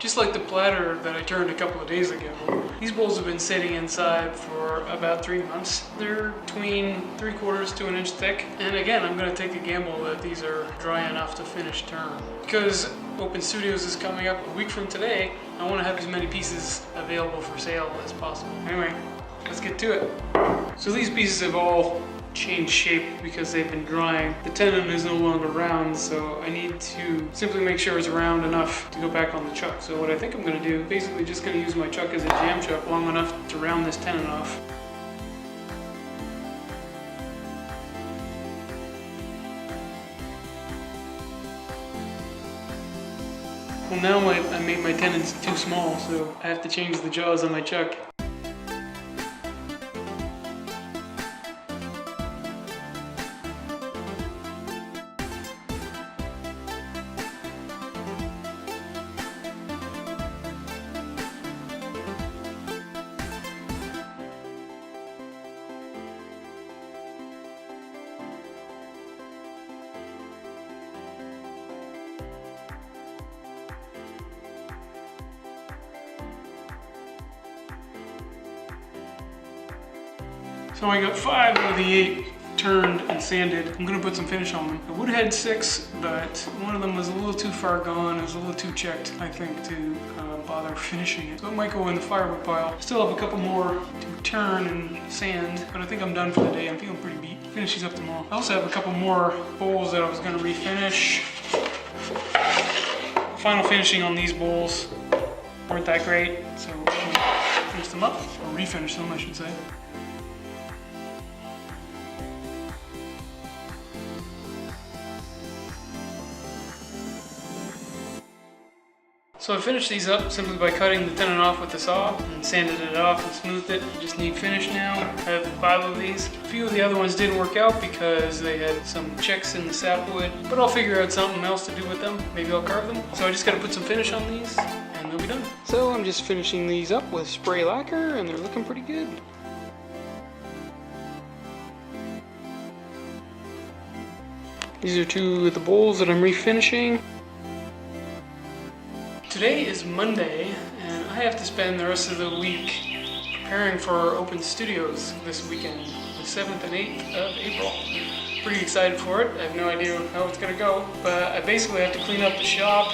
Just like the platter that I turned a couple of days ago, these bowls have been sitting inside for about 3 months. They're between 3/4 to an inch thick. And again, I'm gonna take a gamble that these are dry enough to finish turn. Because Open Studios is coming up a week from today, I wanna have as many pieces available for sale as possible. Anyway, let's get to it. So these pieces have all changed shape because they've been drying. The tenon is no longer round, so I need to simply make sure it's round enough to go back on the chuck. So what I think I'm gonna do, basically just gonna use my chuck as a jam chuck long enough to round this tenon off. Well, now I made my tenons too small, so I have to change the jaws on my chuck. So I got 5 out of the 8 turned and sanded. I'm gonna put some finish on them. I would have had 6, but one of them was a little too far gone. It was a little too checked, I think, to bother finishing it. So it might go in the firewood pile. Still have a couple more to turn and sand, but I think I'm done for the day. I'm feeling pretty beat. Finish these up tomorrow. I also have a couple more bowls that I was gonna refinish. Final finishing on these bowls weren't that great, so I'll finish them up, or refinish them, I should say. So I finished these up simply by cutting the tenon off with the saw and sanded it off and smoothed it. Just need finish now. I have 5 of these. A few of the other ones didn't work out because they had some checks in the sapwood, but I'll figure out something else to do with them. Maybe I'll carve them. So I just gotta put some finish on these and they'll be done. So I'm just finishing these up with spray lacquer and they're looking pretty good. These are 2 of the bowls that I'm refinishing. Today is Monday, and I have to spend the rest of the week preparing for Open Studios this weekend, the 7th and 8th of April. Pretty excited for it. I have no idea how it's gonna go, but I basically have to clean up the shop,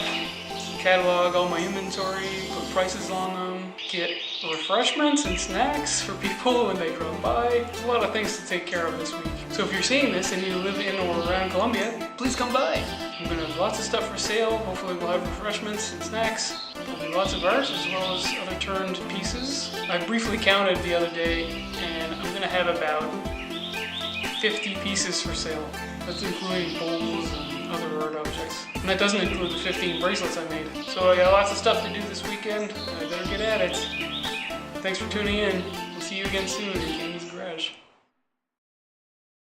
catalog all my inventory, put prices on them, get refreshments and snacks for people when they drop by. There's a lot of things to take care of this week. So if you're seeing this and you live in or around Columbia, please come by. I'm gonna have lots of stuff for sale. Hopefully we'll have refreshments and snacks. There'll be lots of art as well as other turned pieces. I briefly counted the other day and I'm gonna have about 50 pieces for sale. That's including bowls and other art objects. And that doesn't include the 15 bracelets I made. So I got lots of stuff to do this weekend. I better get at it. Thanks for tuning in. We'll see you again soon in Jamie's Garage.